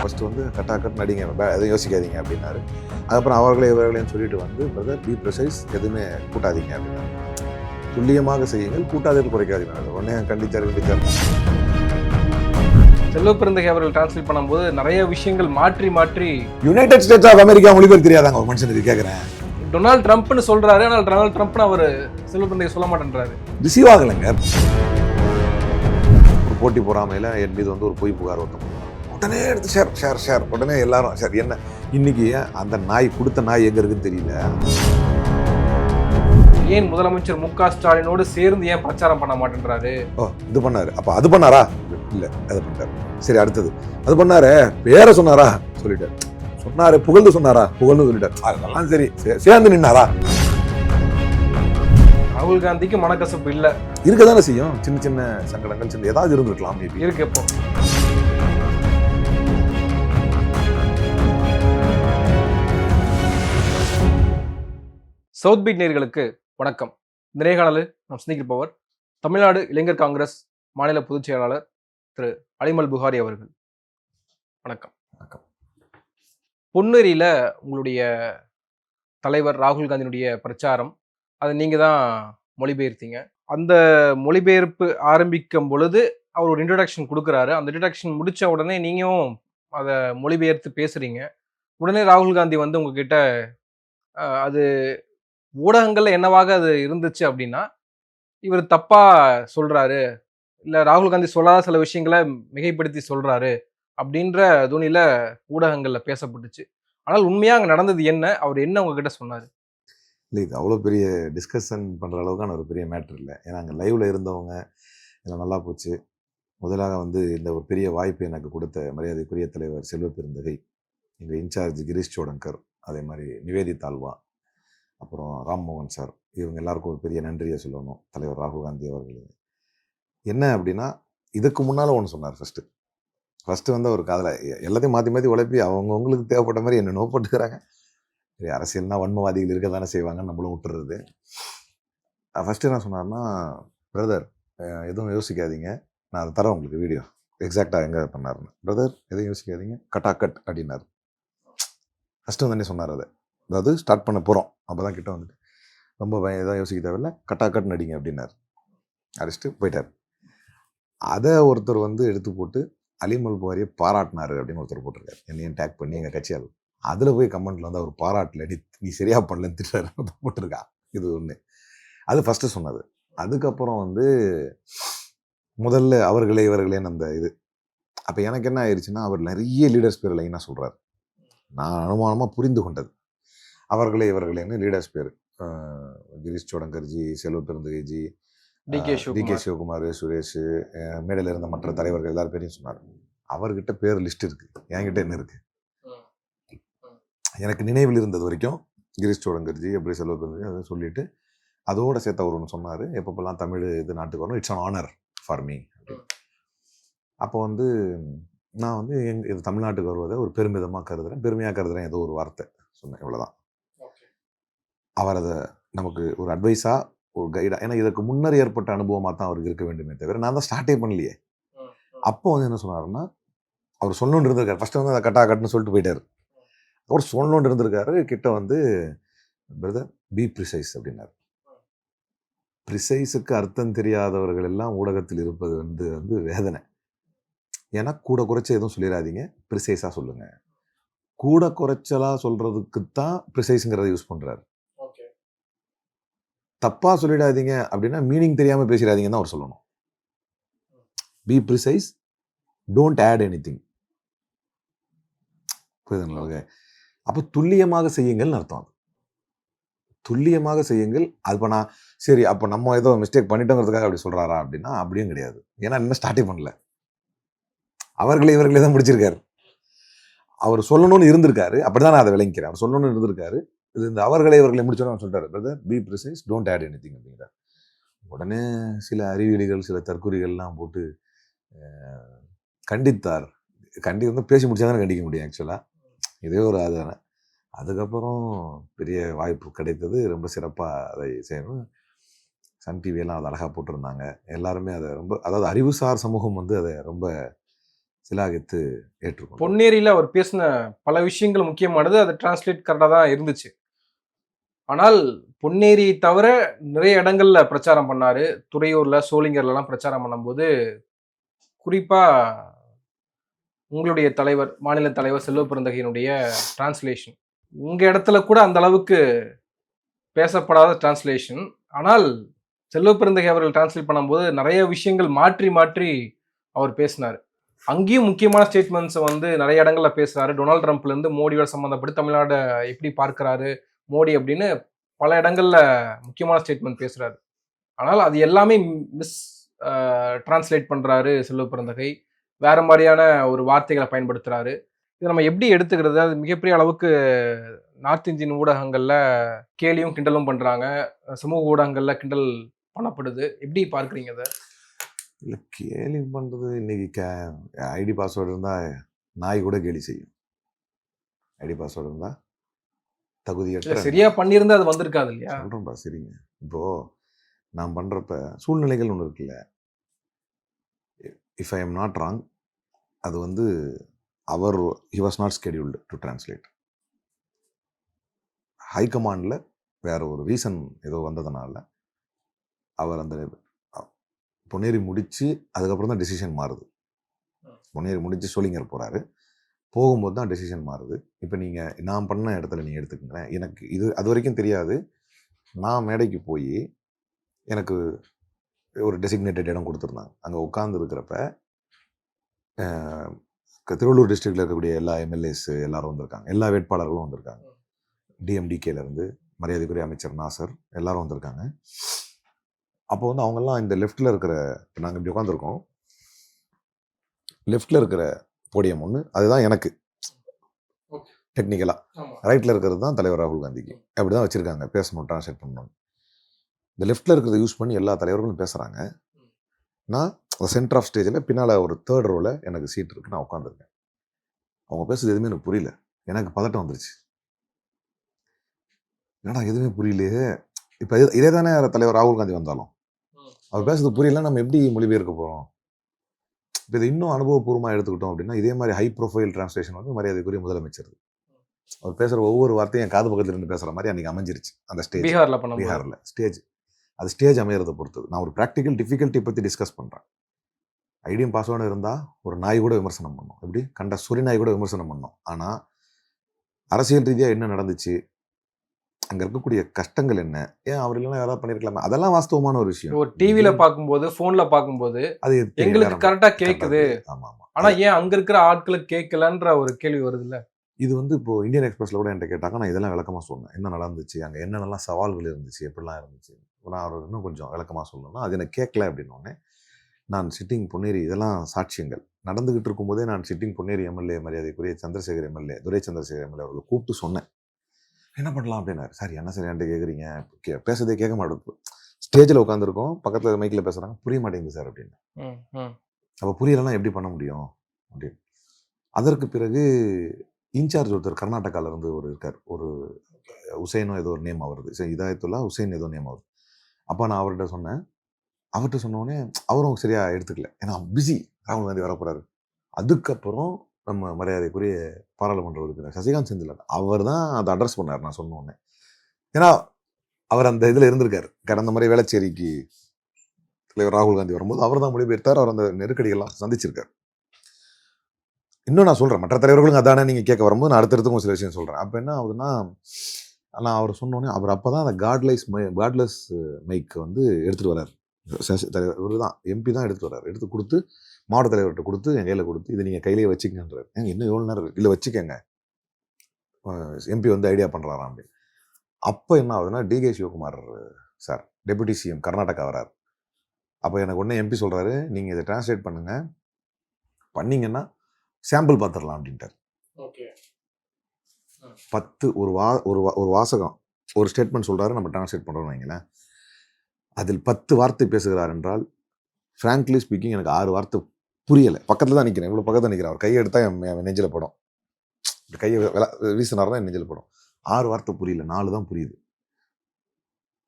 First வந்து cut நடிங்க, எதுவும் யோசிக்காதீங்க அப்படின்னாரு. அதுக்கப்புறம் அவர்களே இவர்களேன்னு சொல்லிட்டு வந்து பிரதர் பி ப்ரிசைஸ், எதுவுமே கூட்டாதீங்க அப்படின்னாரு. துல்லியமாக செய்யுங்கள், கூட்டாதீர்கள் குறைக்காதீங்க. உடனே கண்டித்தார். செல்வப்பிறந்தகை அவர்கள் டிரான்ஸ்லேட் பண்ணும்போது நிறைய விஷயங்கள் மாற்றி மாற்றி யுனைடெட் ஸ்டேட்ஸ் ஆஃப் அமெரிக்கா மொழிபெயர்க்க தெரியாதாங்க ஒரு மனுஷனுக்கு கேட்குறேன். டொனால்ட் ட்ரம்ப்னு சொல்றாரு, ஆனால் டொனால்ட் ட்ரம்ப்னு அவர் செல்வப்பிறந்தகை சொல்ல மாட்டேன்றாரு. ரிசீவ் ஆகலைங்க. ஒரு போட்டி பொறாமையில் என் மீது வந்து ஒரு பொய் புகார் ஒருத்தம் உடனே எடுத்து ஷேர் உடனே எல்லாரும் ஷேர். என்ன இன்னைக்கு அந்த நாய் கொடுத்த நாய் எங்க இருக்குன்னு தெரியல. ஏன் முதலமைச்சர் மு க ஸ்டாலினோடு சேர்ந்து ஏன் பிரச்சாரம் பண்ண மாட்டேன்றாரு? இது பண்ணாரு, அப்ப அது பண்ணாரா? இல்ல, அதை பண்ணிட்டாரு. சரி, அடுத்தது அது பண்ணாரு, பேரை சொன்னாரா? சொல்லிட்டாரு. சொன்னாரு, புகழ்ந்து சொன்னாரா? புகழ்ந்து சொல்லிட்டாரு. அதெல்லாம் சரி, சேர்ந்து நின்னாரா? ராகுல் காந்திக்கு மனக்கசப்பு இல்ல, இருக்கதானே செய்யும். சின்ன சின்ன சங்கடங்கள், சின்ன ஏதாவது இருந்திருக்கலாம். இருக்கு. இப்போ சவுத் பீட் நேயர்களுக்கு வணக்கம். இந்த நேர்காணலில் நாம் சந்திக்கப்பவர் தமிழ்நாடு இளைஞர் காங்கிரஸ் மாநில பொதுச் செயலாளர் திரு அலிமல் புகாரி அவர்கள். வணக்கம். வணக்கம். பொன்னேரியில உங்களுடைய தலைவர் ராகுல் காந்தியினுடைய பிரச்சாரம், அதை நீங்க தான் மொழிபெயர்த்தீங்க. அந்த மொழிபெயர்ப்பு ஆரம்பிக்கும் பொழுது அவர் ஒரு இன்ட்ரடக்ஷன் கொடுக்குறாரு. அந்த இன்ட்ரடக்ஷன் முடிச்ச உடனே நீங்களும் அதை மொழிபெயர்த்து பேசுறீங்க. உடனே ராகுல் காந்தி வந்து உங்ககிட்ட அது ஊடகங்கள்ல என்னவாக அது இருந்துச்சு அப்படின்னா, இவர் தப்பா சொல்றாரு, இல்ல ராகுல் காந்தி சொல்லாத சில விஷயங்களை மிகைப்படுத்தி சொல்றாரு அப்படின்ற துணியில ஊடகங்கள்ல பேசப்பட்டுச்சு. ஆனால் உண்மையா அங்க நடந்தது என்ன? அவர் என்ன உங்ககிட்ட சொன்னாரு? இல்லை, இது அவ்வளோ பெரிய டிஸ்கஷன் பண்ணுற அளவுக்கான ஒரு பெரிய மேட்ரு இல்லை. ஏன்னா அங்கே லைவில் இருந்தவங்க எல்லாம் நல்லா போச்சு. முதலாக வந்து இந்த ஒரு பெரிய வாய்ப்பு எனக்கு கொடுத்த மரியாதைக்குரிய தலைவர் செல்வப்பெருந்தகை, எங்கள் இன்சார்ஜ் கிரீஷ் சோடங்கர், அதே மாதிரி நிவேதிதால்வா, அப்புறம் ராம்மோகன் சார், இவங்க எல்லாருக்கும் ஒரு பெரிய நன்றியை சொல்லணும். தலைவர் ராகுல் காந்தி அவர்கள் என்ன அப்படின்னா, இதுக்கு முன்னால் ஒன்று சொன்னார். ஃபஸ்ட்டு வந்து அவர் காதில் எல்லாத்தையும் மாற்றி மாற்றி உழைப்பி அவங்கவுங்களுக்கு தேவைப்பட்ட மாதிரி என்ன நோப்பட்டுக்கிறாங்க. சரி, அரசியல்னா வன்மவாதிகள் இருக்க தானே செய்வாங்கன்னு நம்மளும் விட்டுறது. ஃபஸ்ட்டு என்ன சொன்னார்னா, பிரதர் எதுவும் யோசிக்காதீங்க, நான் அதை தரேன் உங்களுக்கு வீடியோ எக்ஸாக்டாக எங்கே பண்ணாருன்னு. பிரதர் எதுவும் யோசிக்காதீங்க, கட் அப்படின்னாரு. ஃபஸ்ட்டு வந்து சொன்னார் அதை, அதாவது ஸ்டார்ட் பண்ண போகிறோம் அப்போ தான் கிட்ட வந்துட்டு ரொம்ப எதாவது யோசிக்க தேவையில்லை, கட் நடிங்க அப்படின்னாரு. அடிச்சுட்டு போயிட்டார். அதை ஒருத்தர் வந்து எடுத்து போட்டு அலிமல் புகாரியை பாராட்டினாரு அப்படின்னு ஒருத்தர் போட்டிருக்காரு, என்னையும் டேக் பண்ணி எங்கள் கட்சியால். அதில் போய் கமெண்ட்டில் வந்து அவர் பாராட்டல, நீ சரியாக பண்ணலன்னு திட்டாரு போட்டிருக்கா. இது ஒன்று. அது ஃபஸ்ட்டு சொன்னது. அதுக்கப்புறம் வந்து முதல்ல அவர்களே இவர்களேன்னு அந்த இது. அப்போ எனக்கு என்ன ஆயிடுச்சுன்னா, அவர் நிறைய லீடர்ஸ் பேர் லைனாக சொல்கிறார். நான் அனுமானமாக புரிந்து கொண்டது, அவர்களே இவர்களேன்னு லீடர்ஸ் பேர். கிரீஷ் சோடங்கர்ஜி, செல்வப்பெருந்தகைஜி, டி கே சிவகுமார், சுரேஷ், மேடையில் இருந்த மற்ற தலைவர்கள் எல்லாரும் பேரையும் சொன்னார். அவர்கிட்ட பேர் லிஸ்ட் இருக்குது, என்கிட்ட என்ன இருக்குது? எனக்கு நினைவில் இருந்தது வரைக்கும் கிரீஷ் சோடங்கர்ஜி, அப்படி செல்வப்பெருந்தகை அதை சொல்லிட்டு அதோடு சேர்த்து அவர் ஒன்று சொன்னார், எப்பப்பெல்லாம் தமிழ் இது நாட்டுக்கு வரணும், it's an honour for me அப்படின்னு. அப்போ வந்து நான் வந்து இது தமிழ்நாட்டுக்கு வருவதை ஒரு பெருமிதமாக கருதுகிறேன், ஏதோ ஒரு வார்த்தை சொன்னேன், இவ்வளோதான். அவர் அதை நமக்கு ஒரு அட்வைஸாக, ஒரு கைடாக, ஏன்னா இதற்கு முன்னர் ஏற்பட்ட அனுபவமாக தான் அவருக்கு இருக்க வேண்டுமே தவிர நான் தான் ஸ்டார்ட்டே பண்ணலையே. அப்போ வந்து என்ன சொன்னாருன்னா, அவர் சொல்லணுன்னு இருந்திருக்காரு. ஃபஸ்ட்டு வந்து அதை கட்னு சொல்லிட்டு போயிட்டார். அவர் சொல்லணுன்னு இருந்திருக்காரு. கிட்ட வந்து பிரதர் பி ப்ரிசைஸ் அப்படின்னாரு. ப்ரிசைஸுக்கு அர்த்தம் தெரியாதவர்கள் எல்லாம் ஊடகத்தில் இருப்பது வந்து வேதனை. ஏன்னா கூட குறைச்ச எதுவும் சொல்லிடாதீங்க, ப்ரிசைஸாக சொல்லுங்கள். கூட குறைச்சலாக சொல்கிறதுக்கு தான் ப்ரிசைஸுங்கிறத யூஸ் பண்ணுறாரு. தப்பாக சொல்லிடாதீங்க அப்படின்னா மீனிங் தெரியாமல் பேசிடாதீங்கன்னு தான் அவர் சொல்லணும். Be precise, don't add anything. புரியுதுங்களா? அப்போ துல்லியமாக செய்யுங்கள்னு அர்த்தம். அது துல்லியமாக செய்யுங்கள். அது இப்போ நான் சரி, அப்போ நம்ம ஏதோ மிஸ்டேக் பண்ணிட்டோங்கிறதுக்காக அப்படி சொல்கிறாரா அப்படின்னா அப்படியும் கிடையாது. ஏன்னா இன்னும் ஸ்டார்டே பண்ணல, இவர்களே தான் முடிச்சிருக்காரு. அவர் சொல்லணும்னு இருந்திருக்காரு, அப்படிதான் நான் அதை விளங்கிக்கிறேன். அவர் சொல்லணும்னு இருந்திருக்காரு. இது இந்த அவர்களை முடிச்சோன்னு சொல்லிட்டாரு, brother be precise, don't add anything அப்படிங்கிறார். உடனே சில அறிவியலிகள், சில தற்கொலைகள்லாம் போட்டு கண்டித்தார். வந்து பேசி முடிச்சா தானே கண்டிக்க முடியும் ஆக்சுவலாக. இதே ஒரு அதுதானே. அதுக்கப்புறம் பெரிய வாய்ப்பு கிடைத்தது, ரொம்ப சிறப்பாக அதை செய்யணும். சன் டிவியெல்லாம் அதை அழகாக போட்டிருந்தாங்க. எல்லாருமே அதை ரொம்ப, அதாவது அறிவுசார் சமூகம் வந்து அதை ரொம்ப சிலாகித்து ஏற்றுக்கொண்டார். பொன்னேரியில அவர் பேசின பல விஷயங்கள் முக்கியமானது. அது டிரான்ஸ்லேட் கரெக்டா தான் இருந்துச்சு. ஆனால் பொன்னேரியை தவிர நிறைய இடங்கள்ல பிரச்சாரம் பண்ணாரு. துறையூர்ல, சோளிங்கர்லலாம் பிரச்சாரம் பண்ணும்போது, குறிப்பா உங்களுடைய தலைவர், மாநில தலைவர் செல்வ பெருந்தகையினுடைய டிரான்ஸ்லேஷன். உங்க இடத்துல கூட அந்த அளவுக்கு பேசப்படாத டிரான்ஸ்லேஷன். ஆனால் செல்வ பெருந்தகை அவர்கள் டிரான்ஸ்லேட் பண்ணும்போது நிறைய விஷயங்கள் மாற்றி மாற்றி அவர் பேசினாரு. அங்கேயும் முக்கியமான ஸ்டேட்மெண்ட்ஸை வந்து நிறைய இடங்கள்ல பேசுறாரு. டொனால்ட் ட்ரம்ப்ல இருந்து மோடியோட சம்பந்தப்பட்டு தமிழ்நாடு எப்படி பார்க்கிறாரு மோடி அப்படின்னு பல இடங்கள்ல முக்கியமான ஸ்டேட்மெண்ட் பேசுறாரு. ஆனால் அது எல்லாமே மிஸ் டிரான்ஸ்லேட் பண்றாரு செல்வ பெருந்தகை. வேற மாதிரியான ஒரு வார்த்தைகளை பயன்படுத்துறாரு. இதை நம்ம எப்படி எடுத்துக்கிறது? அது மிகப்பெரிய அளவுக்கு நார்த் இந்தியன் ஊடகங்கள்ல கேலியும் கிண்டலும் பண்றாங்க. சமூக ஊடகங்கள்ல கிண்டல் பண்ணப்படுது. எப்படி பார்க்குறீங்க அதை? இல்லை, கேலி பண்ணுறது இன்னைக்கு ஐடி பாஸ்வேர்டு இருந்தால் நாய் கூட கேலி செய்யும். ஐடி பாஸ்வேர்டு இருந்தால் தகுதியற்ற சரியா பண்ணியிருந்தா அது வந்திருக்காது இல்லையா? சொல்கிறேன்ப்பா, சரிங்க. இப்போது நான் பண்ணுறப்ப சூழ்நிலைகள் ஒன்று இருக்குல்ல. If I am not wrong, அது வந்து he was not scheduled to translate. ஹைகமாண்டில் வேற ஒரு ரீசன் ஏதோ வந்ததுனால அவர் அந்த பொன்னேரி முடித்து அதுக்கப்புறம் தான் டெசிஷன் மாறுது. பொன்னேரி முடித்து சோளிங்கர் போகிறாரு. போகும்போது தான் டெசிஷன் மாறுது. இப்போ நீங்கள் நான் பண்ண இடத்துல நீங்கள் எடுத்துக்கங்களேன். எனக்கு அது வரைக்கும் தெரியாது. நான் மேடைக்கு போய் எனக்கு ஒரு டெசிக்னேட்டட் இடம் கொடுத்துருந்தாங்க. அங்கே உட்கார்ந்து இருக்கிறப்ப திருவள்ளூர் டிஸ்ட்ரிக்டில் இருக்கக்கூடிய எல்லா எம்எல்ஏஸ் எல்லாரும் வந்திருக்காங்க. எல்லா வேட்பாளர்களும் வந்திருக்காங்க. டிஎம்டிகேலேருந்து மரியாதைக்குரிய அமைச்சர் நாசர் எல்லாரும் வந்திருக்காங்க. அப்போ வந்து அவங்கெல்லாம் இந்த லெஃப்டில் இருக்கிற, இப்போ நாங்கள் இப்படி உட்காந்துருக்கோம், லெஃப்டில் இருக்கிற போடியம் ஒன்று, அதுதான் எனக்கு டெக்னிக்கலாக. ரைட்டில் இருக்கிறது தான் தலைவர் ராகுல் காந்திக்கு. அப்படி தான் வச்சுருக்காங்க, பேசணும், ட்ரான்ஸ்லேட் பண்ணணும். இந்த லெஃப்டில் இருக்கிறத யூஸ் பண்ணி எல்லா தலைவர்களும் பேசுகிறாங்க. நான் சென்டர் ஆஃப் ஸ்டேஜில் பின்னால் ஒரு தேர்ட் ரோவில் எனக்கு சீட் இருக்குது, நான் உட்காந்துருக்கேன். அவங்க பேசுறது எதுவுமே எனக்கு புரியல. எனக்கு பதட்டம் வந்துருச்சு. ஏன்னா எதுவுமே புரியலையே. இப்போ இதே தானே தலைவர் ராகுல் காந்தி வந்தாலும் அவர் பேசுறது புரியல, நம்ம எப்படி மொழிபெயர்க்க போகிறோம்? இப்போ இது இன்னும் அனுபவபூர்வமாக எடுத்துக்கிட்டோம் அப்படின்னா, இதே மாதிரி ஹை ப்ரொஃபைல் டிரான்ஸ்லேஷன் வந்து மரியாதைக்குரிய முதலமைச்சர். அவர் பேசுகிற ஒவ்வொரு வார்த்தையும் என் காது பக்கத்தில் இருந்து பேசுகிற மாதிரி அன்றைக்கி அமைஞ்சிருச்சு. அந்த ஸ்டேஜ் பீகாரில் ஸ்டேஜ், அது ஸ்டேஜ் அமையறதை பொறுத்தது. நான் ஒரு ப்ராக்டிக்கல் டிஃபிகல்ட்டி பற்றி டிஸ்கஸ் பண்ணுறேன். ஐடியும் பாஸ்வேர்டு இருந்தால் ஒரு நாய் கூட விமர்சனம் பண்ணோம், எப்படி கண்ட சுரி நாய் கூட விமர்சனம் பண்ணோம். ஆனால் அரசியல் ரீதியாக என்ன நடந்துச்சு, அங்கே இருக்கக்கூடிய கஷ்டங்கள் என்ன, ஏன் அவர் இல்லைன்னா யாராவது பண்ணியிருக்கலாமா, அதெல்லாம் வாஸ்தவமான ஒரு விஷயம். ஒரு டிவியில் பார்க்கும்போது, ஃபோனில் பார்க்கும்போது அது எங்களுக்கு கரெக்டாக கேட்குது. ஆமாம் ஆமாம். ஆனால் ஏன் அங்கே இருக்கிற ஆட்களுக்கு கேட்கலன்ற ஒரு கேள்வி வருது இல்லை? இது வந்து இப்போது இந்தியன் எக்ஸ்பிரஸில் கூட என்கிட்ட கேட்டாங்க. நான் இதெல்லாம் விளக்கமாக சொன்னேன். என்ன நடந்துச்சு, அங்கே என்னென்னலாம் சவால்கள் இருந்துச்சு, எப்படிலாம் இருந்துச்சு. நான் அவர் இன்னும் கொஞ்சம் விளக்கமாக சொல்லணும்னா, அது எனக்கு கேட்கல அப்படின்னோடனே, நான் சிட்டிங் பொன்னேரி, இதெல்லாம் சாட்சியங்கள் நடந்துகிட்டு இருக்கும்போதே நான் சிட்டிங் பொன்னேரி எம்எல்ஏ மரியாதைக்குரிய சந்திரசேகர் எம்எல்ஏ, துரை சந்திரசேகர் எம்எல்ஏ அவர்களை கூப்பிட்டு சொன்னேன், என்ன பண்ணலாம் அப்படின்னாரு. சார் என்ன சார் என்கிட்ட கேட்குறீங்க, பேசுறதே கேட்க மாட்டேங்குது, ஸ்டேஜில் உட்காந்துருக்கோம், பக்கத்தில் மைக்கில் பேசுகிறாங்க, புரிய மாட்டேங்குது சார் அப்படின்னு. அப்போ புரியலைன்னா எப்படி பண்ண முடியும் அப்படின்னு. அதற்கு பிறகு இன்சார்ஜ் ஒருத்தர் கர்நாடகாவிலேருந்து ஒரு இருக்கார், ஒரு உசைனோ ஏதோ ஒரு நேம் அவருது, சரி இதாயத்துல்லா உசைன் ஏதோ நேம் ஆகுது. அப்போ நான் அவர்கிட்ட சொன்னேன். அவர்கிட்ட சொன்னோடனே அவரும் சரியாக எடுத்துக்கல, ஏன்னா பிஸி, ராகுல் காந்தி வரப்போறாரு. அதுக்கப்புறம் நம்ம மரியாதைக்குரிய பாராளுமன்ற உறுப்பினர் சசிகாந்த் செந்தில் அவர் தான் அதை அட்ரஸ் பண்ணார் நான் சொன்னோடனே. ஏன்னா அவர் அந்த இதில் இருந்திருக்காரு. கடந்த முறை வேளச்சேரிக்கு தலைவர் ராகுல் காந்தி வரும்போது அவர் தான் மொழிபெயர்த்தார். அவர் அந்த நெருக்கடிகள்லாம் சந்திச்சிருக்கார். இன்னும் நான் சொல்கிறேன், மற்ற தலைவர்களும் அதானே நீங்கள் கேட்க வரும்போது நான் அடுத்தடுத்து சில விஷயம் சொல்கிறேன். அப்போ என்ன ஆகுதுன்னா, நான் அவர் சொன்னோன்னே அவர் அப்போ தான் அந்த காட்லெஸ் மைக் வந்து எடுத்துகிட்டு வர்றார். தலைவர் இவர் தான் எம்பி தான் எடுத்துகிட்டு வர்றார். எடுத்து கொடுத்து மாவட்ட தலைவர்கிட்ட கொடுத்து என் கையில் கொடுத்து, இதை நீங்கள் கையிலேயே வச்சுக்கன்றார். இன்னும் எவ்வளோ நேரம் இல்லை வச்சுக்கங்க, எம்பி வந்து ஐடியா பண்ணுறாராம் அப்படின்னு. அப்போ என்ன ஆகுதுன்னா, DK Shivakumar sir deputy CM Karnataka வரார். அப்போ எனக்கு உடனே எம்பி சொல்கிறாரு, நீங்கள் இதை டிரான்ஸ்லேட் பண்ணுங்கள், பண்ணிங்கன்னா சாம்பிள் பார்த்துடலாம் அப்படின்ட்டார். 10 ஒரு வாசகம் ஒரு ஸ்டேட்மெண்ட் சொல்கிறாரு, நம்ம டிரான்ஸ்லேட் பண்ணுறோம்னு வைங்களேன். அதில் 10 வார்த்தை பேசுகிறார் என்றால், ஃப்ராங்க்லி ஸ்பீக்கிங் எனக்கு 6 வார்த்தை புரியலை. பக்கத்தில் தான் நிற்கிறேன், இவ்வளோ பக்கத்தில் நிற்கிறேன். அவர் கையை எடுத்தால் என் நெஞ்சில் படும், கையை வீசினார்னா என் நெஞ்சில் படும். 6 வார்த்தை புரியல, 4 தான் புரியுது.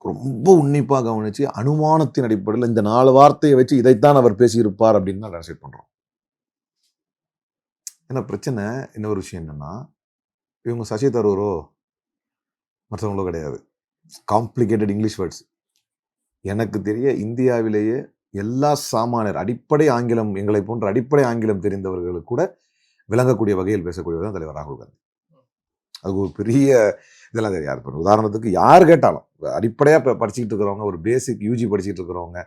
ரொம்ப உன்னிப்பாக கவனித்து அனுமானத்தின் அடிப்படையில் இந்த 4 வார்த்தையை வச்சு இதைத்தான் அவர் பேசியிருப்பார் அப்படின்னு தான் டிரான்ஸ்லேட் பண்ணுறோம். ஏன்னா பிரச்சனை இன்னொரு விஷயம் என்னன்னா, இவங்க சசி தரூரோ மற்றவங்களோ கிடையாது. Complicated English words. எனக்கு தெரிய இந்தியாவிலேயே எல்லா சாமானியர் அடிப்படை ஆங்கிலம், எங்களை போன்ற அடிப்படை ஆங்கிலம் தெரிந்தவர்களுக்கு கூட விளங்கக்கூடிய வகையில் பேசக்கூடியவர் தான் தலைவர் ராகுல் காந்தி. அது ஒரு பெரிய இதெல்லாம் யார் பண்ணும். உதாரணத்துக்கு யார் கேட்டாலும் அடிப்படையாக படிச்சுக்கிட்டு இருக்கிறவங்க, ஒரு பேசிக் யூஜி படிச்சுட்டு இருக்கிறவங்க,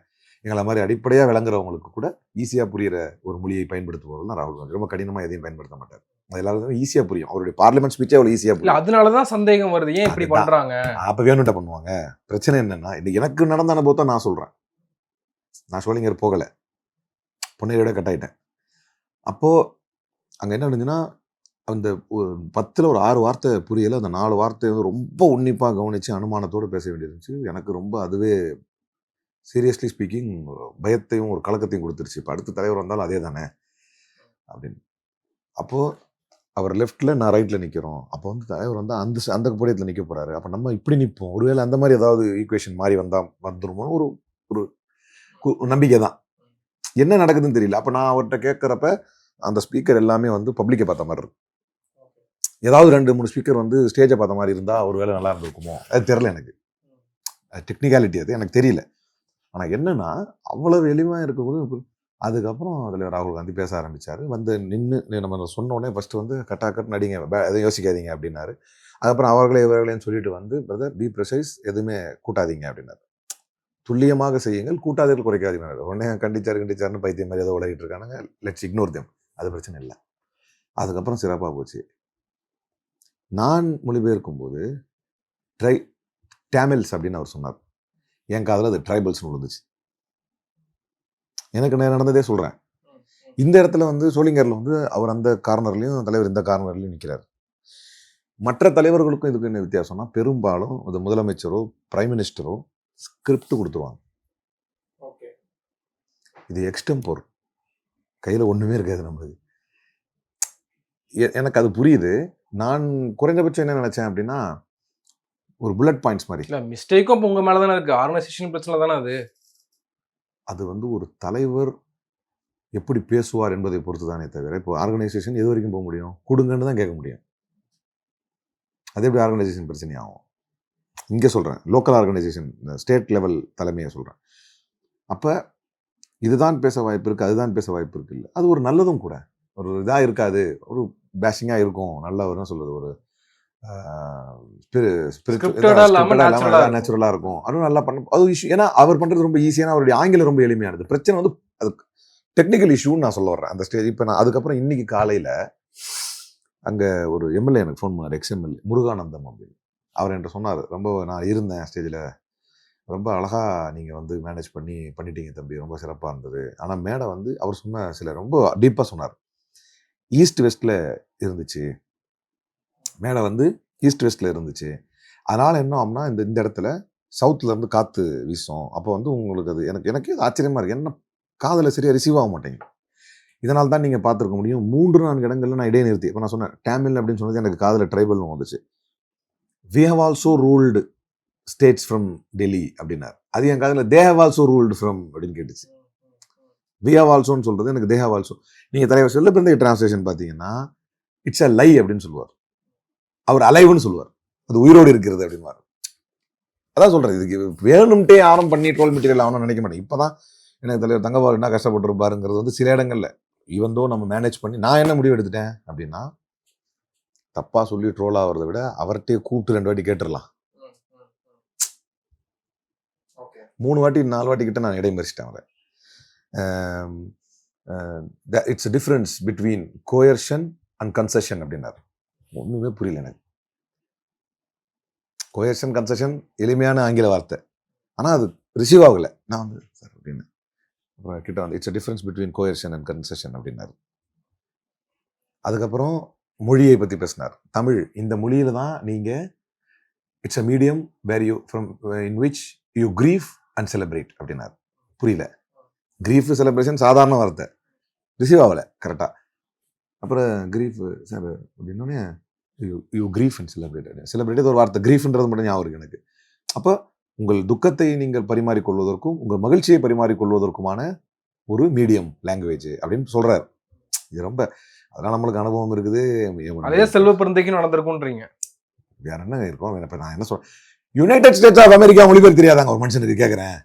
எங்களை மாதிரி அடிப்படையாக விளங்குறவங்களுக்கு கூட ஈஸியாக புரிகிற ஒரு மொழியை பயன்படுத்துபவர் தான் ராகுல் காந்தி. ரொம்ப கடினமாக எதையும் பயன்படுத்த மாட்டார். அது எல்லாருக்கும் ஈஸியாக புரியும். அவருடைய பார்லிமெண்ட் ஸ்பீச்சே அவ்வளோ ஈஸியாக இல்ல புரியும். அதனாலதான் சந்தேகம் வருது, ஏன் இப்படி அதுதான். பண்றாங்க? அப்போ வேணும்ட்ட பண்ணுவாங்க. பிரச்சனை என்னன்னா, இது எனக்கு நடந்த அனுபவத்தை நான் சொல்கிறேன். நான் சோளிங்கர் போகலை, பொன்னையோட கட்டாயிட்டேன். அப்போது அங்கே என்ன நடந்துச்சுன்னா, அந்த 10ல் ஒரு 6 வார்த்தை புரியலை. அந்த 4 வார்த்தை வந்து ரொம்ப உன்னிப்பாக கவனித்து அனுமானத்தோடு பேச வேண்டியிருந்துச்சு. எனக்கு ரொம்ப அதுவே சீரியஸ்லி ஸ்பீக்கிங் பயத்தையும் ஒரு கலக்கத்தையும் கொடுத்துருச்சு. இப்போ அடுத்த தலைவர் வந்தாலும் அதே தானே அப்படின்னு. அப்போது அவர் லெஃப்ட்டில், நான் ரைட்டில் நிற்கிறோம். அப்போ வந்து தலைவர் வந்து அந்த போடியத்தில் நிற்க போகிறாரு. அப்போ நம்ம இப்படி நிற்போம். ஒருவேளை அந்த மாதிரி ஏதாவது ஈக்குவேஷன் மாதிரி வந்துருமோ ஒரு ஒரு நம்பிக்கை தான். என்ன நடக்குதுன்னு தெரியல. அப்போ நான் அவர்கிட்ட கேட்குறப்ப அந்த ஸ்பீக்கர் எல்லாமே வந்து பப்ளிக்கை பார்த்த மாதிரி இருக்கு. ஏதாவது 2-3 ஸ்பீக்கர் வந்து ஸ்டேஜை பார்த்த மாதிரி இருந்தால் ஒரு வேளை நல்லா இருந்திருக்குமோ, அது தெரில. எனக்கு டெக்னிக்காலிட்டி அது எனக்கு தெரியல. ஆனால் என்னன்னா, அவ்வளவு எளிமையாக இருக்கும்போது அதுக்கப்புறம் அதில் ராகுல் காந்தி பேச ஆரம்பித்தார். வந்து நின்று நம்ம சொன்ன உடனே ஃபஸ்ட்டு வந்து கட்டாக்கட் நடிங்க, எதுவும் யோசிக்காதீங்க அப்படின்னாரு. அதுக்கப்புறம் இவர்களேன்னு சொல்லிட்டு வந்து, பிரதர் பி ப்ரிசைஸ், எதுவுமே கூட்டாதீங்க அப்படின்னாரு. துல்லியமாக செய்யுங்கள், கூட்டாதீர்கள் குறைக்காதீங்க. உடனே கண்டிச்சாருன்னு பைத்தியம் மாதிரி ஏதோ உலகிட்டு இருக்கானுங்க. Let's ignore them. அது பிரச்சனை இல்லை. அதுக்கப்புறம் சிறப்பாக போச்சு. நான் மொழிபெயர்க்கும் போது டேமில்ஸ் அப்படின்னு அவர் சொன்னார். என் காதில் அது ட்ரைபல்ஸ்னு விழுந்துச்சு. எனக்கு நான் நடந்ததே சொல்கிறேன். இந்த இடத்துல வந்து சோளிங்கரில் வந்து அவர் அந்த கார்னர்லையும் தலைவர் இந்த கார்னர்லையும் நிற்கிறார். மற்ற தலைவர்களுக்கும் இதுக்கு என்ன வித்தியாசம்னா, பெரும்பாலும் அது முதலமைச்சரோ பிரைம் மினிஸ்டரோ ஸ்கிரிப்ட் கொடுத்துருவாங்க. இது எக்ஸ்டெம்போர், கையில் ஒன்றுமே இருக்காது நம்மளுக்கு. எனக்கு அது புரியுது. நான் குறைந்தபட்சம் என்ன நினைச்சேன் அப்படின்னா, ஒரு புல்லட் பாயிண்ட்ஸ் மாதிரி. இல்ல மிஸ்டேக்கும் உங்க மேல தானே இருக்கு. ஆர்கனைசேஷன் பிரச்சனை தானே அது. அது வந்து ஒரு தலைவர் எப்படி பேசுவார் என்பதை பொறுத்து தானே தவிர, இப்போ ஆர்கனைசேஷன் எது வரைக்கும் போக முடியும்? கொடுங்கன்னு தான் கேட்க முடியும். அது எப்படி ஆர்கனைசேஷன் பிரச்சனையாகும்? இங்கே சொல்கிறேன், லோக்கல் ஆர்கனைசேஷன், ஸ்டேட் லெவல் தலைமையை சொல்கிறேன். அப்போ இதுதான் பேச வாய்ப்பு இருக்குது, அதுதான் பேச வாய்ப்பு இருக்குது. இல்லை, அது ஒரு நல்லதும் கூட. ஒரு இதாக இருக்காது, ஒரு பேஷிங்காக இருக்கும். நல்ல ஒரு சொல்கிறது, ஒரு நேச்சுரலாக இருக்கும். அதுவும் நல்லா பண்ண அது இஷ்யூ. ஏன்னா அவர் பண்ணுறது ரொம்ப ஈஸியான, அவருடைய ஆங்கிலம் ரொம்ப எளிமையானது. பிரச்சனை வந்து அது டெக்னிக்கல் இஷ்யூன்னு நான் சொல்ல வர்றேன் அந்த ஸ்டேஜ். இப்போ நான் அதுக்கப்புறம் இன்னைக்கு காலையில் அங்கே ஒரு எம்எல்ஏ எனக்கு ஃபோன் பண்ணார், எக்ஸ்எம்எல்ஏ முருகானந்தம் அப்படின்னு. அவர் என்கிட்ட சொன்னார், ரொம்ப நான் இருந்தேன் ஸ்டேஜில், ரொம்ப அழகாக நீங்கள் வந்து மேனேஜ் பண்ணிட்டீங்க தம்பி, ரொம்ப சிறப்பாக இருந்தது. ஆனால் மேடை வந்து அவர் சொன்ன சில ரொம்ப டீப்பாக சொன்னார். ஈஸ்ட் வெஸ்ட்டில் இருந்துச்சு, மேடை வந்து ஈஸ்ட் வெஸ்ட்டில் இருந்துச்சு. அதனால் என்ன ஆகும்னா, இந்த இடத்துல சவுத்துலேருந்து காற்று வீசும். அப்போ வந்து உங்களுக்கு அது எனக்கே ஆச்சரியமாக இருக்குது. என்ன காதில் சரியாக ரிசீவ் ஆக மாட்டேங்குது. இதனால் தான் நீங்கள் பார்த்துருக்க முடியும் 3-4 இடங்களில் நான் இடைநிறுத்தி. இப்போ நான் சொன்னேன் டேமில் அப்படின்னு சொன்னது எனக்கு காதில் ட்ரைபல்னு வந்துச்சு. We have also ruled states from Delhi அப்படின்னார். அது என் காதில் they have also ruled from அப்படின்னு கேட்டுச்சு. வி ஹவ் ஆல்சோன்னு சொல்கிறது எனக்கு தே ஹவ் ஆல்சோ. நீங்கள் தலைவர் செல்லப்பிறந்த டிரான்ஸ்லேஷன் பார்த்தீங்கன்னா இட்ஸ் அ லை அப்படின்னு சொல்லுவார். அவர் அலைவுன்னு சொல்லுவார், அது உயிரோடு இருக்கிறது அப்படின்வார். அதான் சொல்கிறேன், இதுக்கு வேணும்ட்டே ஆரம் பண்ணி ட்ரோல் மெட்டீரியல் ஆகணும்னு நினைக்க மாட்டேன். இப்போ தான் எனக்கு தலைவர் தங்கபால் என்ன கஷ்டப்பட்டுருப்பாருங்கிறது வந்து சில இடங்களில் ஈவன் நம்ம மேனேஜ் பண்ணி நான் என்ன முடிவு எடுத்துட்டேன் அப்படின்னா, தப்பாக சொல்லி ட்ரோல் ஆகிறத விட அவர்கிட்டயே கூப்பிட்டு 2 வாட்டி கேட்டுடலாம். 3 வாட்டி 4 வாட்டி கிட்ட நான் இடைமறிச்சிட்டேன் அவரை. It's difference between coercion and concession அப்படின்னாரு. ஒன்றுமே புரியல எனக்கு. கோயர்ஷன் கன்செஷன் எளிமையான ஆங்கில வார்த்தை, ஆனால் அது ரிசீவ் ஆகலை. நான் வந்து சார் அப்படின்னு அப்புறம் கிட்ட வந்து it's difference between coercion and concession அப்படின்னாரு. அதுக்கப்புறம் மொழியை பற்றி பேசினார். தமிழ், இந்த மொழியில் தான் நீங்கள் it's a medium where you from in which you grief and celebrate அப்படின்னாரு. புரியல. கிரீஃப் செலிப்ரேஷன் சாதாரண வார்த்தை, ரிசீவ் ஆகலை கரெக்டாக. அப்புறம் கிரீஃப் சார் அப்படின்னோடனே யூ கிரீஃப் அண்ட் செலிப்ரேட் ஒரு வார்த்தை, கிரீஃப்ன்றது மட்டும் ஞாபகம் இருக்குது எனக்கு. அப்போ உங்கள் துக்கத்தை நீங்கள் பரிமாறிக்கொள்வதற்கும் உங்கள் மகிழ்ச்சியை பரிமாறிக்கொள்வதற்குமான ஒரு மீடியம் லாங்குவேஜ் அப்படின்னு சொல்கிறார். இது ரொம்ப அதெல்லாம் நம்மளுக்கு அனுபவம் இருக்குது. அதே செல்வ பெருந்தைக்கும் நடந்திருக்கும்ன்றீங்க. வேற என்ன இருக்கும்? இப்ப நான் என்ன சொல்றேன், யுனைடெட் ஸ்டேட்ஸ் ஆஃப் அமெரிக்கா மொழிபெயர்ப்பு தெரியாதாங்க ஒரு மனுஷனுக்கு கேட்கிறேன்.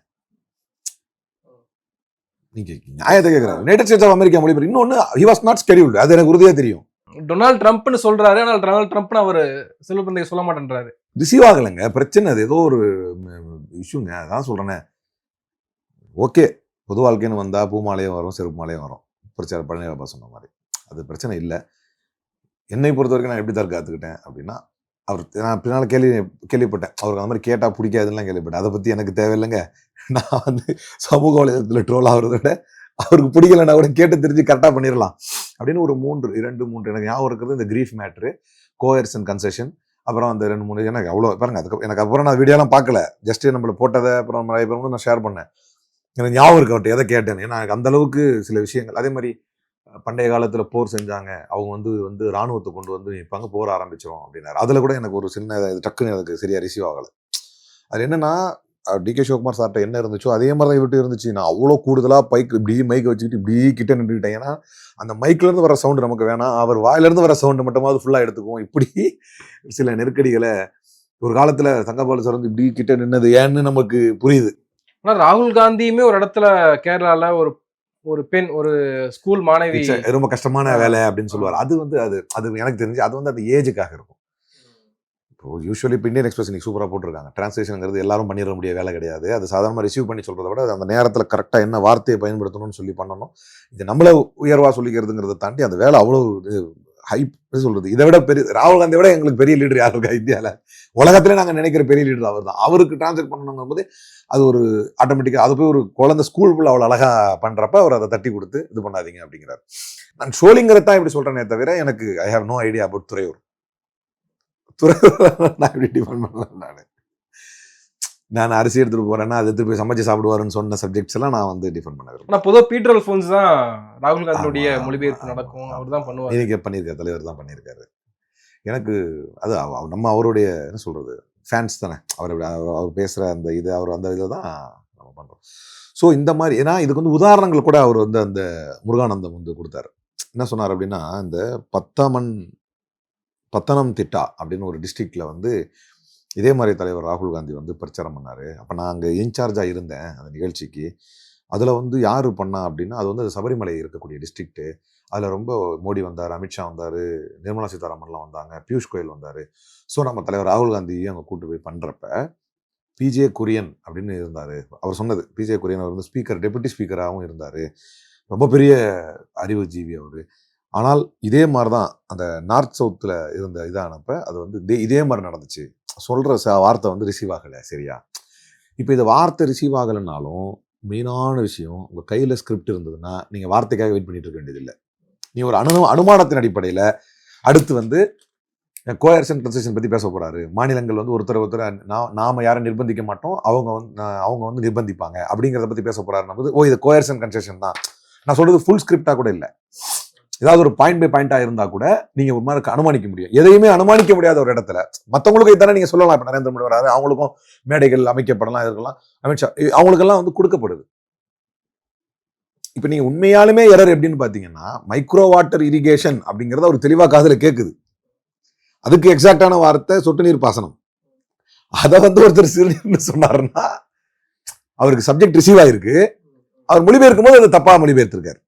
நீங்க நியாயத்தை கேட்கிறேன். யுனைடெட் ஸ்டேட்ஸ் ஆஃப் அமெரிக்கா மொழிபெயர்ப்பு இன்னொன்னு, he was not scheduled. அது எனக்கு உறுதியா தெரியும். டொனால்ட் ட்ரம்ப்னு சொல்றாரு, ஆனால் டொனால்ட் ட்ரம்ப்னு அவரு செல்வ பெருந்தை சொல்ல மாட்டேன்றாரு. ரிசீவ் ஆகலைங்க, பிரச்சனை. அது ஏதோ ஒரு இஷ்யூங்க. அதான் சொல்றேனே. ஓகே, பொது வாழ்க்கைன்னு வந்தா பூமாலையும் வரும், செருப்பு மாலையும் வரும். பிரச்சனை பழனியாபா சொன்ன மாதிரி அது பிரச்சனை இல்லை. என்னை பொறுத்த வரைக்கும் நான் எப்படி தற்காத்துக்கிட்டேன் அப்படின்னா, நான் பின்னால் கேள்விப்பட்டேன், அவருக்கு அந்த மாதிரி கேட்டால் பிடிக்காதுலாம் கேள்விப்பட்டேன். அதை பற்றி எனக்கு தேவையில்லைங்க. நான் வந்து சமூக வலைதளத்தில் ட்ரோல் ஆகிறத விட அவருக்கு பிடிக்கலன்னா கூட கேட்டு தெரிஞ்சு கரெக்டாக பண்ணிடலாம் அப்படின்னு ஒரு 2-3 எனக்கு ஞாபகம் இருக்கிறது. இந்த grief matter, chores and concession, அப்புறம் அந்த 2-3 எனக்கு அவ்வளோ பாருங்க. எனக்கு அப்புறம் நான் வீடியோலாம் பார்க்கல, ஜஸ்ட்டு நம்மளை போட்டதை அப்புறம் நிறைய பேர் நான் ஷேர் பண்ணேன். எனக்கு ஞாபகம் இருக்கு அவர்கிட்ட எதை கேட்டேன்னு. ஏன்னா எனக்கு அந்த அளவுக்கு சில விஷயங்கள். அதே மாதிரி பண்டைய காலத்தில் போர் செஞ்சாங்க, அவங்க வந்து ராணுவத்தை கொண்டு வந்து நிற்பாங்க, போர் ஆரம்பிச்சிடும் அப்படின்னாரு. அதில் கூட எனக்கு ஒரு சின்ன டக்குன்னு எனக்கு சரியா ரிசீவ் ஆகலை. அது என்னன்னா, டிகே சிவகுமார் சார்ட்ட என்ன இருந்துச்சோ அதே மாதிரி தான் இவர்கிட்ட இருந்துச்சு. நான் அவ்வளோ கூடுதலாக இப்படி மைக்கை வச்சுக்கிட்டு இப்படி கிட்ட நின்றுக்கிட்டேன். ஏன்னா அந்த மைக்லேருந்து வர சவுண்டு நமக்கு வேணாம், அவர் வாயிலேருந்து வர சவுண்டு மட்டுமாவது ஃபுல்லாக எடுத்துக்குவோம். இப்படி சில நெருக்கடிகளை ஒரு காலத்தில் தங்கபாலு சார் வந்து இப்படி கிட்ட நின்னது ஏன்னு நமக்கு புரியுது. ஆனால் ராகுல் காந்தியுமே ஒரு இடத்துல கேரளால ஒரு பெண், ஒரு ஸ்கூல் மாணவி, ரொம்ப கஷ்டமான வேலை அப்படின்னு சொல்லுவார். அது வந்து அது எனக்கு தெரிஞ்சு அது வந்து அந்த ஏஜுக்காக இருக்கும். இப்போ யூஸ்வலி இப்போ இந்தியன் எக்ஸ்பிரஸ் இன்னைக்கு சூப்பராக போட்டிருக்காங்க. டிரான்ஸ்லேஷனுங்கிறது எல்லாரும் பண்ணிட முடிய வேலை கிடையாது. அது சாதாரணமாக ரிசீவ் பண்ணி சொல்கிறத விட அந்த நேரத்தில் கரெக்டாக என்ன வார்த்தையை பயன்படுத்தணும்னு சொல்லி பண்ணணும். இது நம்மள உயர்வாக சொல்லிக்கிறதுங்கிறத தாண்டி அந்த வேலை அவ்வளோ ஹைப் சொல்கிறது. இதை விட பெரிய ராகுல் காந்தியை விட எங்களுக்கு பெரிய லீடர் யார் இருக்கா இந்தியாவில்? உலகத்திலே நாங்கள் நினைக்கிற பெரிய லீடர் அவர் தான். அவருக்கு டிரான்ஸ்லேட் பண்ணணுங்கும் போது அது ஒரு ஆட்டோமேட்டிக்காக அது போய் ஒரு குழந்தை ஸ்கூலுக்குள்ள அவ்வளோ அழகாக பண்ணுறப்ப அவர் அதை தட்டி கொடுத்து இது பண்ணாதீங்க அப்படிங்கிறார். நான் ஷோலிங்கிறதான் இப்படி சொல்கிறேனே தவிர எனக்கு I have no idea about Thuraiyur. நான் எப்படி டிஃபன் பண்ணல. நான் அரிசி எடுத்துட்டு போறேன்னா அது எடுத்து போய் சமைச்சு சாப்பிடுவாருன்னு சொன்ன சப்ஜெக்ட்ஸ் எல்லாம் நான் வந்து டிஃபன் பண்ண விரும்புறேன். ஆனால் பொதுவாக பீட்டர் அல்ஃபோன்ஸ் தான் ராகுல் காந்தியுடைய மொழிபெயர்ப்பு நடக்கும், அவர் தான் பண்ணுவார். இன்னைக்கு பண்ணியிருக்காரு, தலைவர் தான் பண்ணியிருக்காரு. எனக்கு அது நம்ம அவருடைய என்ன சொல்றது ஃபேன்ஸ் தானே. அவர் பேசுற அந்த இது அவர் அந்த இதை தான் நம்ம பண்றோம். ஸோ இந்த மாதிரி ஏன்னா இதுக்கு வந்து உதாரணங்கள் கூட அவர் வந்து அந்த முருகானந்தம் வந்து கொடுத்தாரு. என்ன சொன்னார் அப்படின்னா, இந்த பத்தனம் திட்டா அப்படின்னு ஒரு டிஸ்ட்ரிக்ட்ல வந்து இதே மாதிரி தலைவர் ராகுல் காந்தி வந்து பிரச்சாரம் பண்ணாரு. அப்போ நான் அங்கே இன்சார்ஜா இருந்தேன் அந்த நிகழ்ச்சிக்கு. அதில் வந்து யார் பண்ணா அப்படின்னா, அது வந்து சபரிமலை இருக்கக்கூடிய டிஸ்ட்ரிக்ட்டு. அதில் ரொம்ப மோடி வந்தார், அமித்ஷா வந்தார், நிர்மலா சீதாராமன்லாம் வந்தாங்க, பியூஷ் கோயல் வந்தார். ஸோ நம்ம தலைவர் ராகுல் காந்தியும் அங்கே கூட்டு போய் பண்ணுறப்ப பிஜே குரியன் அப்படின்னு இருந்தார். அவர் சொன்னது பிஜே குரியன் அவர் வந்து ஸ்பீக்கர், டெபுட்டி ஸ்பீக்கராகவும் இருந்தார். ரொம்ப பெரிய அறிவுஜீவி அவர். ஆனால் இதே மாதிரி தான் அந்த நார்த் சவுத்தில் இருந்த இதானப்ப அது வந்து இதே மாதிரி நடந்துச்சு. சொல்கிற வார்த்தை வந்து ரிசீவ் ஆகலை. சரியா? இப்போ இந்த வார்த்தை ரிசீவ் ஆகலைன்னாலும் மெயினான விஷயம், உங்கள் கையில் ஸ்கிரிப்ட் இருந்ததுன்னா நீங்கள் வார்த்தைக்காக வெயிட் பண்ணிட்டு இருக்க வேண்டியதில்லை. நீ ஒரு அனுமானத்தின் அடிப்படையில் அடுத்து வந்து கோயர்ஸ் அண்ட் கன்செஷன் பற்றி பேச போகிறாரு. மாநிலங்கள் வந்து ஒருத்தர் நாம் யாரும் நிர்பந்திக்க மாட்டோம், அவங்க வந்து நிர்பந்திப்பாங்க அப்படிங்கிறத பற்றி பேச போகிறாருன்னும் போது, இது கோயர்ஸ் அண்ட் கன்செஷன் தான். நான் சொல்கிறது ஃபுல் ஸ்கிரிப்டாக கூட இல்லை, ஏதாவது ஒரு பாயிண்ட் பை பாயிண்டாக இருந்தால் கூட நீங்கள் ஒரு மாதிரி அனுமானிக்க முடியும். எதையுமே அனுமானிக்க முடியாத ஒரு இடத்துல மற்றவங்களுக்கு இதானே நீங்கள் சொல்லலாம். இப்போ நரேந்திர மோடி வராது, அவங்களுக்கும் மேடைகள் அமைக்கப்படலாம், இருக்கலாம், அமித்ஷா அவங்களுக்கெல்லாம் வந்து கொடுக்கப்படுது. இப்போ நீங்கள் உண்மையாலுமே எரர் எப்படின்னு பார்த்தீங்கன்னா, மைக்ரோ வாட்டர் இரிகேஷன் அப்படிங்கிறது அவர் தெளிவாக காதில் கேட்குது. அதுக்கு எக்ஸாக்டான வார்த்தை சொட்டு நீர் பாசனம். அதை வந்து ஒருத்தர் சிறுநீர்னு சொன்னாருன்னா அவருக்கு சப்ஜெக்ட் ரிசீவ் ஆயிருக்கு, அவர் மொழிபெயர்க்கும் போது அது தப்பாக மொழிபெயர்த்திருக்காரு.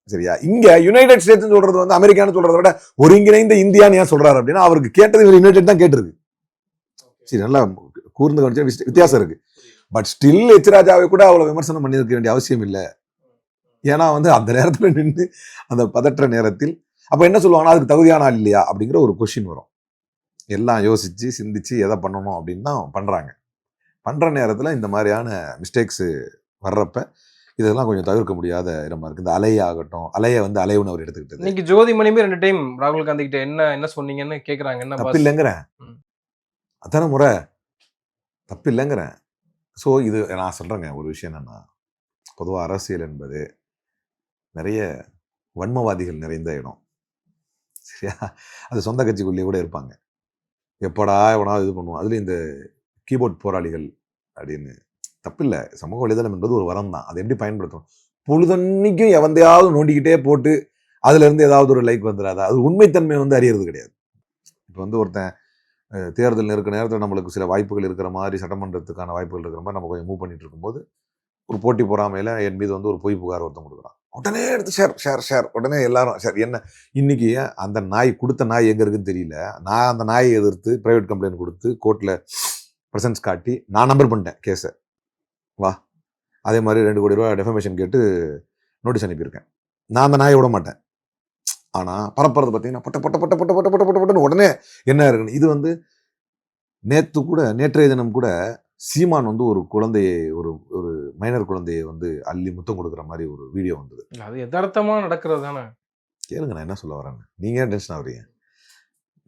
சரியா? இங்க யுனைடெட் ஸ்டேட்ஸ் சொல்றது வந்து அமெரிக்கான்னு சொல்றதை விட ஒருங்கிணைந்த இந்தியான்னு ஏன் சொல்றாரு அப்படின்னா, அவருக்கு கேட்டது யுனைடெட் தான் கேட்டிருக்கு. சரி, நல்லா கூர்ந்து கவனிச்சா வித்தியாசம் இருக்கு. பட் ஸ்டில் எச் ராஜாவை கூட அவ்வளவு விமர்சனம் பண்ணியிருக்க வேண்டிய அவசியம் இல்லை. ஏன்னா வந்து அந்த நேரத்துல நின்று அந்த பதற்ற நேரத்தில் அப்ப என்ன சொல்லுவாங்கன்னா, அதுக்கு தகுதியான ஆள் இல்லையா அப்படிங்கிற ஒரு கொஸ்டின் வரும். எல்லாம் யோசிச்சு சிந்திச்சு எதை பண்ணணும் அப்படின்னு தான் பண்றாங்க. பண்ற நேரத்துல இந்த மாதிரியான மிஸ்டேக்ஸ் வர்றப்ப இதெல்லாம் கொஞ்சம் தவிர்க்க முடியாத இடமா இருக்கு. இந்த அலைய ஆகட்டும், அலைய வந்து அலைவுன்னு அவர் எடுத்துக்கிட்டது. இன்னைக்கு ஜோதிமணியுமே 2 டைம் ராகுல் காந்தி கிட்ட என்ன சொன்னீங்கன்னு கேக்குறாங்க. என்ன தப்பு இல்லைங்கிறேன், அதான முறை, தப்பு இல்லைங்கிறேன். ஸோ இது நான் சொல்றேங்க, ஒரு விஷயம் என்னன்னா, பொதுவாக அரசியல் என்பது நிறைய வன்மவாதிகள் நிறைந்த இடம். சரியா? அது சொந்த கட்சிக்குள்ளேயே கூட இருப்பாங்க. எப்படா எவனாவது இது பண்ணுவோம். அதுல இந்த கீபோர்ட் போராளிகள் அப்படின்னு தப்பில்லை. சமூக வலைதளம் என்பது ஒரு வரம் தான். அதை எப்படி பயன்படுத்தணும்? பொழுதன்னைக்கும் எவந்தையாவது நோண்டிக்கிட்டே போட்டு அதுல இருந்து ஏதாவது ஒரு லைக் வந்துடாதா? அது உண்மைத்தன்மை வந்து அறியறது கிடையாது. இப்போ வந்து ஒருத்தன் தேர்தல் இருக்கிற நேரத்தில் நம்மளுக்கு சில வாய்ப்புகள் இருக்கிற மாதிரி, சட்டமன்றத்துக்கான வாய்ப்புகள் இருக்கிற மாதிரி நம்ம கொஞ்சம் மூவ் பண்ணிட்டு இருக்கும்போது ஒரு போட்டி பொறாமையில என் மீது வந்து ஒரு பொய் புகார் ஒருத்தன் கொடுக்குறான். உடனே எடுத்து ஷேர் ஷேர் ஷேர் உடனே எல்லாரும் ஷேர். என்ன இன்னைக்கு அந்த நாய் கொடுத்த நாய் எங்க இருக்குன்னு தெரியல. நான் அந்த நாயை எதிர்த்து பிரைவேட் கம்ப்ளைண்ட் கொடுத்து கோர்ட்ல பிரசன்ஸ் காட்டி நான் நம்பர் பண்ணிட்டேன் கேஸை. வா, அதே மாதிரி 2 கோடி ரூபாய் டெஃபமேஷன் கேட்டு நோட்டீஸ் அனுப்பியிருக்கேன். நான் அந்த நாயை விட மாட்டேன். ஆனா பரப்புறது பார்த்தீங்கன்னா பட்ட பட்ட பட்ட பட்ட பட்ட பட்ட பட்ட பட்டன்னு உடனே என்ன இருக்குன்னு. இது வந்து நேற்றைய தினம் கூட சீமான் வந்து ஒரு குழந்தையை ஒரு ஒரு மைனர் குழந்தையை வந்து அள்ளி முத்தம் கொடுக்குற மாதிரி ஒரு வீடியோ வந்தது. அது யதார்த்தமா நடக்கிறது தானே. கேளுங்க நான் என்ன சொல்ல வரேன்னு. நீங்க ஏன் டென்ஷன் ஆகுறீங்க?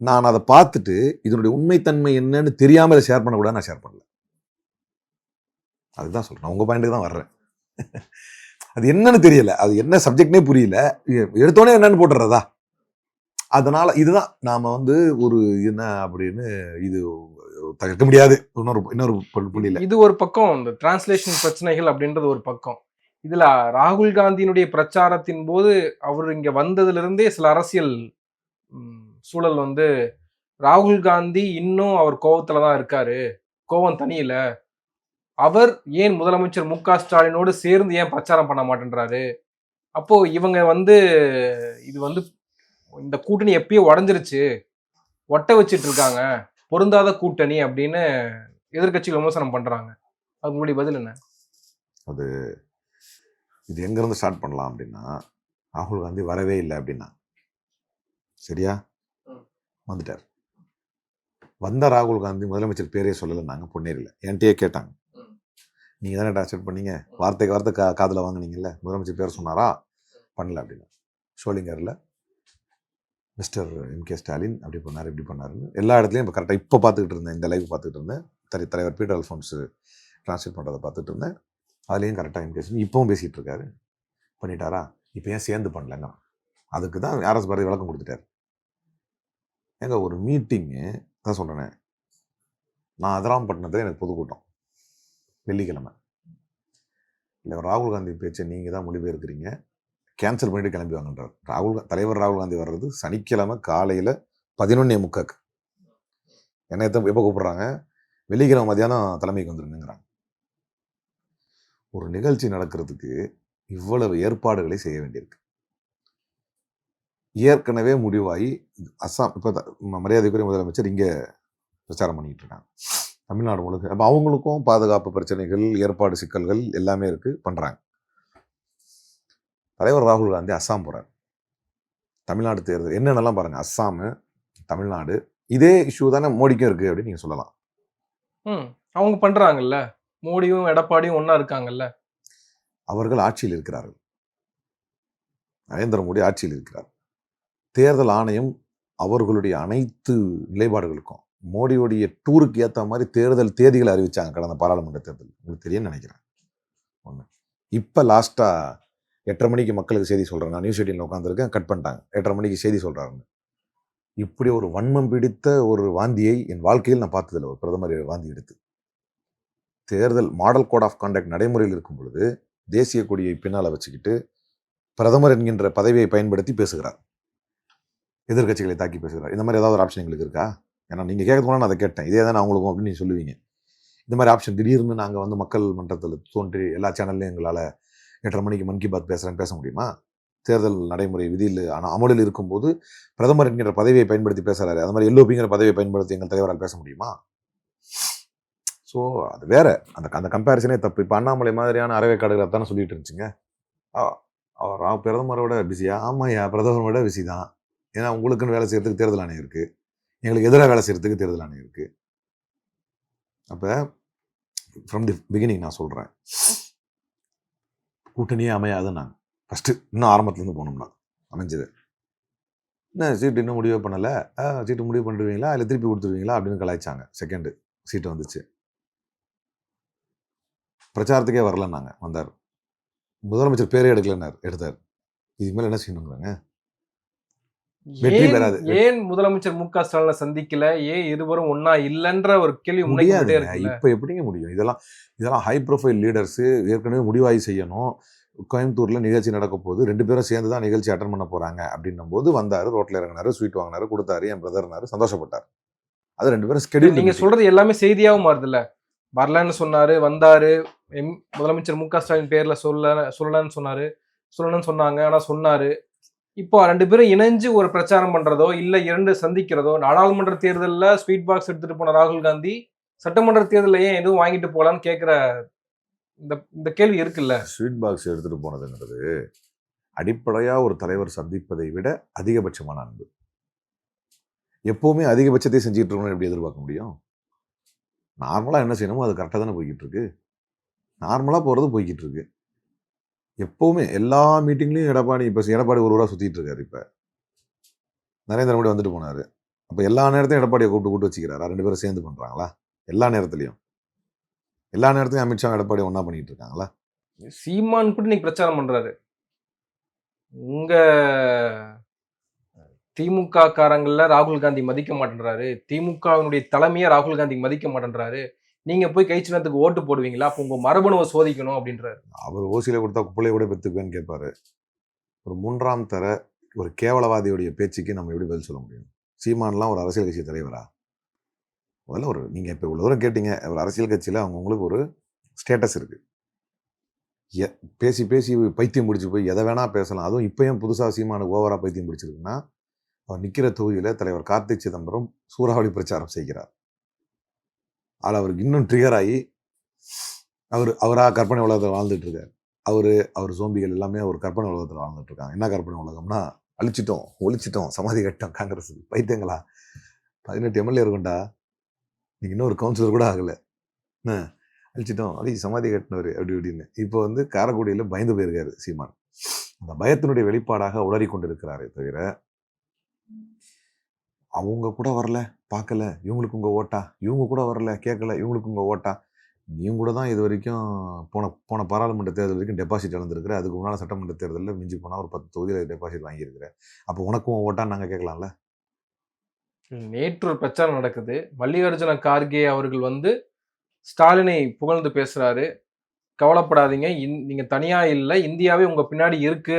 நான் அதை பார்த்துட்டு இதனுடைய உண்மைத்தன்மை என்னன்னு தெரியாம இதை ஷேர் பண்ணக்கூடாது, நான் ஷேர் பண்ணல. அதுதான் சொல்றேன். உங்க பாயிண்ட்டுக்கு தான் வர்றேன். அது என்னன்னு தெரியல, அது என்ன சப்ஜெக்ட்னே புரியல, எடுத்தோடனே என்னன்னு போட்டுறதா. அதனால இதுதான் நாம வந்து ஒரு என்ன அப்படின்னு இது தவிர்க்க முடியாது. இன்னொரு புள்ளியில இது ஒரு பக்கம், இந்த டிரான்ஸ்லேஷன் பிரச்சனைகள் அப்படின்றது ஒரு பக்கம். இதுல ராகுல் காந்தியினுடைய பிரச்சாரத்தின் போது அவர் இங்க வந்ததுல இருந்தே சில அரசியல் சூழல் வந்து ராகுல் காந்தி இன்னும் அவர் கோவத்துல தான் இருக்காரு, கோவம் தனியில, அவர் ஏன் முதலமைச்சர் மு க ஸ்டாலினோடு சேர்ந்து ஏன் பிரச்சாரம் பண்ண மாட்டேன்றாரு, அப்போ இவங்க வந்து இது வந்து இந்த கூட்டணி எப்பயோ உடஞ்சிருச்சு, ஒட்ட வச்சிட்டு இருக்காங்க, பொருந்தாத கூட்டணி அப்படின்னு எதிர்கட்சிகள் விமர்சனம் பண்றாங்க. அது உங்களுடைய பதில் என்ன? அது இது எங்க இருந்து ஸ்டார்ட் பண்ணலாம் அப்படின்னா, ராகுல் காந்தி வரவே இல்லை அப்படின்னா, சரியா வந்துட்டார். வந்த ராகுல் காந்தி முதலமைச்சர் பேரே சொல்லலைன்னாங்க பொன்னேரியில். என்கிட்டயே கேட்டாங்க, நீங்க தானே டார்ச்சர் பண்ணீங்க, வார்த்தைக்கு வார்த்தை காதில் வாங்கினீங்கல்ல, முதலமைச்சர் பேர் சொன்னாரா? பண்ணல அப்படின்னா. ஷோலிங்கரில் மிஸ்டர் எம்.கே. ஸ்டாலின் அப்படி பண்ணார் இப்படி பண்ணாருன்னு எல்லா இடத்துலையும் இப்போ கரெக்டாக இப்போ பார்த்துக்கிட்டு இருந்தேன், இந்த லைவ் பார்த்துக்கிட்டு இருந்தேன், தலைவர் பீட்டர் அல்ஃபோன்ஸ் டிரான்ஸ்லேட் பண்ணுறதை பார்த்துட்டு இருந்தேன். அதுலேயும் கரெக்டாக எம்.கே. இப்பவும் பேசிகிட்டு இருக்காரு. பண்ணிட்டாரா? இப்போ ஏன் சேர்ந்து பண்ணலங்க? அதுக்கு தான் ஆர்எஸ் பாரதி விளக்கம் கொடுத்துட்டார். ஏங்க ஒரு மீட்டிங்கு தான் சொல்கிறேன், நான் அதிராம்பட்டினத்தில் எனக்கு பொதுக்கூட்டம் வெள்ளிக்கிழமை இல்லை, ராகுல் காந்தி பேச்சை நீங்கள் தான் மொழிபெயர்க்கிறீங்க, கேன்சல் பண்ணிட்டு கிளம்பி வாங்கன்றார். தலைவர் ராகுல் காந்தி வர்றது சனிக்கிழமை காலையில் 11:45. என்ன எப்போ கூப்பிட்றாங்க? வெள்ளிக்கிழமை மதியானம் தலைமைக்கு வந்துருங்கிறாங்க. ஒரு நிகழ்ச்சி நடக்கிறதுக்கு இவ்வளவு ஏற்பாடுகளை செய்ய வேண்டியிருக்கு. ஏற்கனவே முடிவாகி அஸ்ஸாம் இப்போ மரியாதைக்குரிய முதலமைச்சர் இங்கே பிரச்சாரம் பண்ணிக்கிட்டு இருக்காங்க, தமிழ்நாடு முழுக்க. அப்போ அவங்களுக்கும் பாதுகாப்பு பிரச்சனைகள், ஏற்பாடு சிக்கல்கள் எல்லாமே இருக்குது, பண்ணுறாங்க. தலைவர் ராகுல் காந்தி அஸ்ஸாம் போகிறார். தமிழ்நாடு தேர்தல் என்னென்னலாம் பாருங்கள், அஸ்ஸாமு தமிழ்நாடு இதே இஷ்யூ தானே மோடிக்கும் இருக்குது அப்படின்னு நீங்கள் சொல்லலாம். அவங்க பண்ணுறாங்கல்ல, மோடியும் எடப்பாடியும் ஒன்றா இருக்காங்கல்ல. அவர்கள் ஆட்சியில் இருக்கிறார்கள், நரேந்திர மோடி ஆட்சியில் இருக்கிறார். தேர்தல் ஆணையம் அவர்களுடைய அனைத்து நிலைப்பாடுகளுக்கும் மோடியுடைய டூருக்கு ஏற்ற மாதிரி தேர்தல் தேதிகளை அறிவிச்சாங்க. கடந்த பாராளுமன்ற தேர்தல் உங்களுக்கு தெரியும்னு நினைக்கிறேன். ஒன்று இப்போ லாஸ்ட்டாக 8:30 மணிக்கு மக்களுக்கு செய்தி சொல்கிறேன், நான் நியூஸ் 18 உட்காந்துருக்கேன், கட் பண்ணிட்டாங்க. 8:30 மணிக்கு செய்தி சொல்கிறாருன்னு. இப்படி ஒரு வன்மம் பிடித்த ஒரு வாந்தியை என் வாழ்க்கையில் நான் பார்த்ததில்லை. ஒரு பிரதமர் வாந்தி எடுத்து தேர்தல் மாடல் கோட் ஆஃப் கான்டக்ட் நடைமுறையில் இருக்கும் பொழுது தேசிய கொடியை பின்னால் வச்சுக்கிட்டு பிரதமர் என்கின்ற பதவியை பயன்படுத்தி பேசுகிறார், எதிர்கட்சிகளை தாக்கி பேசுகிறார். இந்த மாதிரி ஏதாவது ஒரு ஆப்ஷன் எங்களுக்கு இருக்கா? ஏன்னா நீங்கள் கேட்கறதுனால நான் அதை கேட்டேன், இதே தான் அவங்களுக்கும் அப்படின்னு நீங்கள் சொல்லுவீங்க. இந்த மாதிரி ஆப்ஷன் திடீர்னு நாங்கள் வந்து மக்கள் மன்றத்தில் தோன்றி எல்லா சேனல்லையும் எங்களால் 8:30 மணிக்கு மன் கி பாத் பேசுகிறேன்னு பேச முடியுமா? தேர்தல் நடைமுறை விதியில் ஆனால் அமலில் இருக்கும்போது பிரதமர் என்கிற பதவியை பயன்படுத்தி பேசுகிறாரு, அது மாதிரி எல்ஓபிங்கிற பதவியை பயன்படுத்தி எங்கள் தலைவரால் பேச முடியுமா? ஸோ அது வேற, அந்த கம்பேரிசனே தப்பு. இப்போ அண்ணாமலை மாதிரியான அறவைக்காடுகளை தானே சொல்லிட்டு இருந்துச்சுங்க. அவர் பிரதமரோட பிஸியா? ஆமாய்யா, பிரதமரோட பிஸி தான். ஏன்னா உங்களுக்குன்னு வேலை செய்யறதுக்கு தேர்தல் ஆணையம் இருக்குது, எங்களுக்கு எதிராக வேலை செய்யறதுக்கு தேர்தல் ஆணையம் இருக்குது. அப்போ ஃப்ரம் தி பிகினிங் நான் சொல்கிறேன், கூட்டணியே அமையாதுன்னு நாங்கள் ஃபஸ்ட்டு இன்னும் ஆரம்பத்துலேருந்து போனோம்னா அமைஞ்சது. என்ன சீட்டு இன்னும் முடிவே பண்ணலை, சீட்டு முடிவு பண்ணிடுவீங்களா இல்லை திருப்பி கொடுத்துருவீங்களா அப்படின்னு கலாய்ச்சாங்க. செகண்டு சீட்டு வந்துச்சு, பிரச்சாரத்துக்கே வரலன்னாங்க, வந்தார். முதலமைச்சர் பேரே எடுக்கலன்னார், எடுத்தார். இதுக்கு மேலே என்ன செய்யணுங்கிறாங்க? வெற்றி பெறாது. ஏன் முதலமைச்சர் மு க ஸ்டாலினை சந்திக்கல, ஏன் இருவரும் ஒன்னா இல்லைன்ற ஒரு கேள்வி முடியாது. இப்போ எப்படிங்க முடியும்? இதெல்லாம் ஹை ப்ரொஃபைல் லீடர்ஸு ஏற்கனவே முடிவாகி செய்யணும். கோயம்புத்தூரில் நிகழ்ச்சி நடக்க போது 2 பேரும் சேர்ந்து தான் நிகழ்ச்சி அட்டன் பண்ண போகிறாங்க அப்படின்னும் போது வந்தார், ரோட்டில் இறங்கினாரு, ஸ்வீட் வாங்கினாரு, கொடுத்தாரு, என் பிரதர்னாரு, சந்தோஷப்பட்டார். அது 2 பேரும் ஸ்கெடியூல். நீங்க சொல்றது எல்லாமே செய்தியாவும் மாறுதுல்ல. வரலன்னு சொன்னாரு, வந்தாரு, முதலமைச்சர் மு க ஸ்டாலின் பேர்ல சொல்லலன்னு சொன்னாரு, சொல்லணும்னு சொன்னாங்க, ஆனா சொன்னாரு. இப்போ 2 பேரும் இணைஞ்சு ஒரு பிரச்சாரம் பண்றதோ, இல்ல 2 சந்திக்கிறதோ, நாடாளுமன்ற தேர்தல்ல ஸ்வீட் பாக்ஸ் எடுத்துட்டு போன ராகுல் காந்தி சட்டமன்ற தேர்தலில் ஏன் எதுவும் வாங்கிட்டு போலான்னு கேட்கிற இந்த கேள்வி இருக்குல்ல. ஸ்வீட் பாக்ஸ் எடுத்துட்டு போனதுங்கிறது அடிப்படையா ஒரு தலைவர் சந்திப்பதை விட அதிகபட்சமான அன்பு. எப்பவுமே அதிகபட்சத்தை செஞ்சுட்டு இருக்கணும்னு எப்படி எதிர்பார்க்க முடியும்? நார்மலா என்ன செய்யணுமோ அது கரெக்டாக தானே போய்கிட்டு இருக்கு. நார்மலா போறது போய்கிட்டு இருக்கு. எப்பவுமே எல்லா மீட்டிங்லயும் எடப்பாடி ஒரு ஊரா சுத்திட்டு இருக்காரு. இப்ப நரேந்திர மோடி வந்துட்டு போனாரு. அப்ப எல்லா நேரத்தையும் எடப்பாடியை கூப்பிட்டு வச்சுக்கிறாரா? 2 பேரும் சேர்ந்து பண்றாங்களா? எல்லா நேரத்திலையும் அமித்ஷா எடப்பாடி ஒன்னா பண்ணிட்டு இருக்காங்களா? சீமான் கூட நீங்க பிரச்சாரம் பண்றாரு. உங்க திமுக காரங்கள்ல ராகுல் காந்தி மதிக்க மாட்டேன்றாரு, திமுகவினுடைய தலைமையை ராகுல் காந்தி மதிக்க மாட்டேன்றாரு, நீங்க போய் கை சின்னத்துக்கு ஓட்டு போடுவீங்களா? அப்போ உங்க மரபணுவை சோதிக்கணும் அப்படின்றாரு. அவர் ஓசியில கொடுத்தா குப்பையை கூட பெற்றுக்குவேன்னு கேட்பாரு. ஒரு 3ஆம் தர ஒரு கேவலவாதியுடைய பேச்சுக்கு நம்ம எப்படி பதில் சொல்ல முடியும்? சீமான்லாம் ஒரு அரசியல் கட்சி தலைவரா? முதல்ல நீங்க இப்போ இவ்வளோ தூரம் கேட்டீங்க. ஒரு அரசியல் கட்சியில் அவங்களுக்கு ஒரு ஸ்டேட்டஸ் இருக்கு. பேசி பேசி பைத்தியம் பிடிச்சி போய் எதை வேணா பேசலாம். அதுவும் இப்பயும் புதுசாக சீமானுக்கு ஓவரா பைத்தியம் பிடிச்சிருக்குன்னா, அவர் நிற்கிற தொகுதியில் தலைவர் கார்த்திக் சிதம்பரம் சூறாவளி பிரச்சாரம் செய்கிறார். அதில் அவருக்கு இன்னும் ட்ரிகர் ஆகி அவராக கற்பனை உலகத்தில் வாழ்ந்துட்டு இருக்காரு. அவர் சோம்பிகள் எல்லாமே ஒரு கற்பனை உலகத்தில் வாழ்ந்துட்டு இருக்காங்க. என்ன கற்பனை உலகம்னா, அழிச்சிட்டோம், ஒழிச்சிட்டோம், சமாதி கட்டோம், காங்கிரஸ் பைத்தியங்களா, 18 எம்எல்ஏ இருக்குண்டா, நீங்க இன்னும் ஒரு கவுன்சிலர் கூட ஆகலை, அழிச்சிட்டோம், சமாதி கட்டினவர் அப்படி இப்படின்னு. இப்போ காரைக்குடியில் பயந்து போயிருக்காரு சீமான். அந்த பயத்தினுடைய வெளிப்பாடாக உளறி கொண்டு இருக்கிறாரே தவிர, அவங்க கூட வரல, பார்க்கல, இவங்களுக்கு உங்க ஓட்டா, இவங்க கூட வரல, கேட்கல, இவங்களுக்கு உங்க ஓட்டா. நீங்க கூட தான் இது வரைக்கும் போன பாராளுமன்ற தேர்தல் வரைக்கும் டெபாசிட் இழந்திருக்கிற. அதுக்கு முன்னாடி சட்டமன்ற தேர்தலில் மிஞ்சி போனால் ஒரு 10 தொகுதியில் டெபாசிட் வாங்கியிருக்கிறேன். அப்போ உனக்கும் ஓட்டான்னு நாங்கள் கேட்கலாம்ல. நேற்று ஒரு பிரச்சாரம் நடக்குது. மல்லிகார்ஜுன கார்கே அவர்கள் ஸ்டாலினை புகழ்ந்து பேசுறாரு. கவலைப்படாதீங்க, நீங்க தனியா இல்லை, இந்தியாவே உங்க பின்னாடி இருக்கு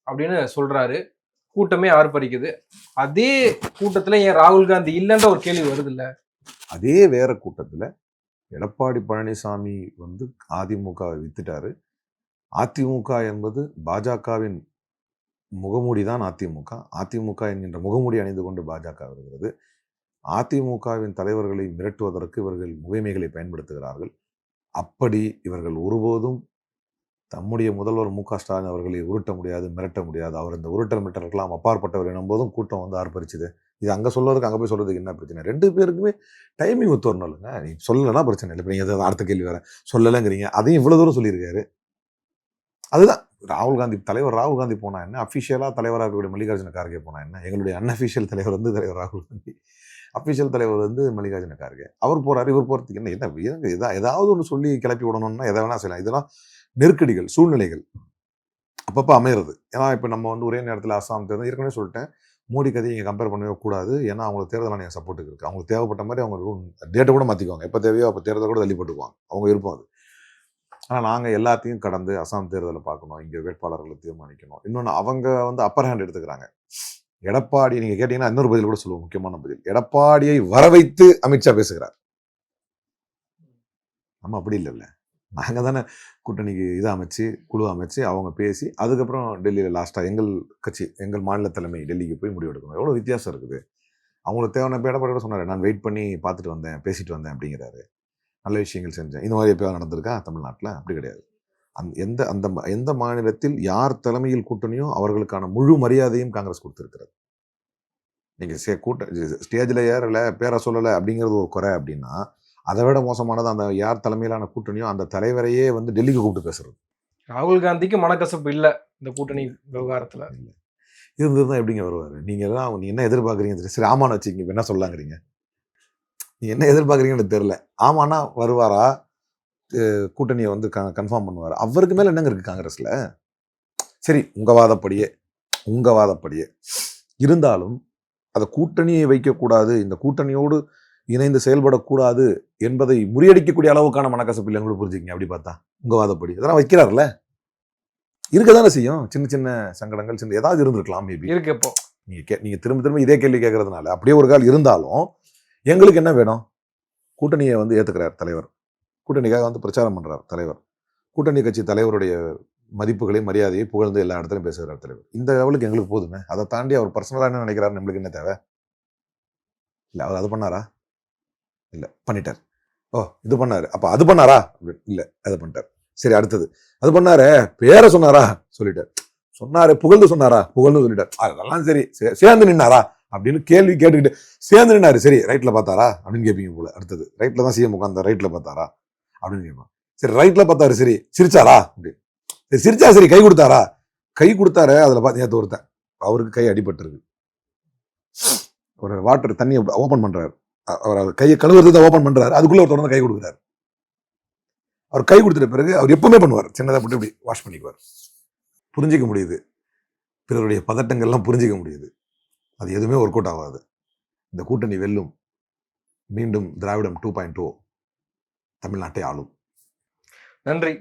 அப்படின்னு சொல்றாரு. கூட்டமே ஆர்ப்பரிக்குது. அதே கூட்டத்துல ஏன் ராகுல் காந்தி இல்லைன்ற ஒரு கேள்வி வருது இல்ல? அதே வேற கூட்டத்துல எடப்பாடி பழனிசாமி அதிமுகவை வித்துட்டாரு. அதிமுக என்பது பாஜகவின் முகமூடி தான் அதிமுக. அதிமுக என்கின்ற முகமூடி அணிந்து கொண்டு பாஜக வருகிறது. அதிமுகவின் தலைவர்களை மிரட்டுவதற்கு இவர்கள் முகைமைகளை பயன்படுத்துகிறார்கள். அப்படி இவர்கள் ஒருபோதும் தம்முடைய முதல்வர் மு க ஸ்டாலின் அவர்களை உருட்ட முடியாது, மிரட்ட முடியாது. அவர் இந்த உருட்டல் மிரட்டலுக்கெல்லாம் அப்பாற்பட்டவர் எனும்போதும் கூட்டம் ஆர்ப்பரிச்சுது. இது அங்கே சொல்றதுக்கு அங்கே போய் சொல்றதுக்கு என்ன பிரச்சனை? 2 பேருக்குமே டைமிங் ஒத்து வரணும் இல்லைங்க. நீ சொல்லலைன்னா பிரச்சனை இல்லை. இப்போ நீங்கள் அடுத்த கேள்வி வேற சொல்லலைங்கிறீங்க, அதையும் இவ்வளோ தூரம் சொல்லியிருக்காரு. அதுதான் தலைவர் ராகுல் காந்தி போனா என்ன, அஃபிஷியலாக தலைவராக இருக்கக்கூடிய மல்லிகார்ஜுன கார்கே போனா என்ன? எங்களுடைய அன்அஃபிஷியல் தலைவர் தலைவர் ராகுல் காந்தி, அஃபிஷியல் தலைவர் மல்லிகார்ஜுன கார்கே. அவர் போறாரு, இவர் போறதுக்கு என்ன ஏதாவது ஒன்று சொல்லி கிளப்பி விடணும்னா எதை வேணா செய்யலாம். இதெல்லாம் நெருக்கடிகள், சூழ்நிலைகள் அப்பப்போ அமையிறது. ஏன்னா இப்போ நம்ம ஒரே நேரத்தில் அசாம் தேர்தல், ஏற்கனவே சொல்லிட்டேன், மோடி கதையை இங்கே கம்பேர் பண்ணவே கூடாது. ஏன்னா அவங்களுக்கு தேர்தல் ஆணையம் சப்போர்ட்டுக்கு இருக்குது. அவங்களுக்கு தேவைப்பட்ட மாதிரி அவங்க டேட்டை கூட மாற்றிக்குவாங்க. எப்போ தேவையோ அப்போ தேர்தல் கூட தள்ளி போட்டுக்குவாங்க. அவங்க விருப்பம் அது. ஆனால் நாங்கள் எல்லாத்தையும் கடந்து அசாம் தேர்தலை பார்க்கணும், இங்கே வேட்பாளர்களை தீர்மானிக்கணும். இன்னொன்று அவங்க அப்பர் ஹேண்ட் எடுத்துக்கிறாங்க. எடப்பாடி நீங்கள் கேட்டீங்கன்னா இன்னொரு பதில் கூட சொல்லுவோம், முக்கியமான பதில். எடப்பாடியை வர வைத்து அமித்ஷா பேசுகிறார். நம்ம அப்படி இல்லைல்ல. நாங்கள் தானே கூட்டணிக்கு அமைச்சு, குழு அமைச்சு, அவங்க பேசி, அதுக்கப்புறம் டெல்லியில் லாஸ்ட்டாக எங்கள் கட்சி, எங்கள் மாநில தலைமை டெல்லிக்கு போய் முடிவெடுக்கணும். எவ்வளோ வித்தியாசம் இருக்குது. அவங்களுக்கு தேவையான எடப்பாடி கூட சொன்னார், நான் வெயிட் பண்ணி பார்த்துட்டு வந்தேன், பேசிட்டு வந்தேன் அப்படிங்கிறாரு. நல்ல விஷயங்கள் செஞ்சேன். இந்த மாதிரி எப்போ நடந்திருக்கா தமிழ்நாட்டில்? அப்படி கிடையாது. எந்த மாநிலத்தில் யார் தலைமையில் கூட்டணியோ அவர்களுக்கான முழு மரியாதையும் காங்கிரஸ் கொடுத்துருக்கிறது. நீங்கள் ஸ்டேஜில் ஏறலை, பேரை சொல்லலை அப்படிங்கிறது ஒரு குறை அப்படின்னா, அதை விட மோசமானது அந்த யார் தலைமையிலான கூட்டணியோ அந்த தலைவரையே டெல்லிக்கு கூப்பிட்டு பேசுறது. ராகுல் காந்திக்கு மனக்கசப்பு இல்லை இந்த கூட்டணி விவகாரத்தில். இருந்ததுதான் எப்படிங்க வருவார்? நீங்க என்ன எதிர்பார்க்குறீங்க? சரி ஆமான்னு வச்சுக்கிங்க, என்ன சொல்லாங்கிறீங்க? நீங்க என்ன எதிர்பார்க்குறீங்கன்னு தெரியல. ஆமானா வருவாரா? கூட்டணியை கன்ஃபார்ம் பண்ணுவார்? அவருக்கு மேல என்னங்க இருக்கு காங்கிரஸ்ல? சரி, உங்க வாதப்படியே இருந்தாலும் அதை கூட்டணியை வைக்கக்கூடாது, இந்த கூட்டணியோடு இணைந்து செயல்படக்கூடாது என்பதை முறியடிக்கக்கூடிய அளவுக்கான மனக்கசப்பு இல்லை. எங்களுக்கு புரிஞ்சுக்கிங்க. அப்படி பார்த்தா உங்க வாதப்படி அதெல்லாம் வைக்கிறார்ல. இருக்க தானே செய்யும். சின்ன சின்ன சங்கடங்கள், சின்ன ஏதாவது இருந்திருக்கலாம் மேபி. இருக்கு இப்போ. நீங்க திரும்ப திரும்ப இதே கேள்வி கேட்கறதுனால அப்படியே ஒரு கால் இருந்தாலும் எங்களுக்கு என்ன வேணும்? கூட்டணியை வந்து ஏத்துக்கிறார் தலைவர், கூட்டணிக்காக வந்து பிரச்சாரம் பண்றார் தலைவர், கூட்டணி கட்சி தலைவருடைய மதிப்புகளை மரியாதையை புகழ்ந்து எல்லா இடத்துலையும் பேசுகிறார் தலைவர். இந்த லெவலுக்கு எங்களுக்கு போதுமே. அதை தாண்டி அவர் பர்சனலா என்ன நினைக்கிறாரு, நம்மளுக்கு என்ன தேவை? இல்லை அவர் அது பண்ணாரா? இல்லை பண்ணிட்டார். ஓ இது பண்ணாரு, அப்ப அது பண்ணாரா? இல்லை அதை பண்ணிட்டார். சரி அடுத்தது அது பண்ணாரு, பேரை சொன்னாரா? சொல்லிட்டார். சொன்னாரு, புகழ்ந்து சொன்னாரா? புகழ்ந்து சொல்லிட்டார். அதெல்லாம் சரி, சேர்ந்து நின்னாரா அப்படின்னு கேள்வி கேட்டுக்கிட்டு, சேர்ந்து நின்னாரு, சரி ரைட்ல பார்த்தாரா அப்படின்னு கேட்பீங்க போல. அடுத்தது ரைட்ல தான் சிஎம் உட்கார்ந்த, ரைட்ல பார்த்தாரா அப்படின்னு கேட்பான். சரி ரைட்ல பார்த்தாரு, சரி சிரிச்சாரா அப்படின்னு. சரி சிரிச்சா சரி, கை கொடுத்தாரா? கை கொடுத்தாரு. அதுல பார்த்து நேற்று ஒருத்தன் அவருக்கு கை அடிபட்டிருக்கு. ஒரு வாட்டர் தண்ணியை ஓபன் பண்றாரு, அவர் கையை கழுவுறது ஓபன் பண்றாரு, அதுக்குள்ள ஒரு தொடர்ந்து கை கொடுக்குறாரு. அவர் கை கொடுத்துட்ட பிறகு அவர் எப்பவுமே பண்ணுவார், சின்னதாக போட்டு இப்படி வாஷ் பண்ணிக்குவார். புரிஞ்சிக்க முடியுது, பிறருடைய பதட்டங்கள்லாம் புரிஞ்சிக்க முடியுது. அது எதுவுமே ஒர்க் அவுட் ஆகாது. இந்த கூட்டணி வெல்லும். மீண்டும் திராவிடம் 2.0 தமிழ்நாட்டை ஆளும். நன்றி.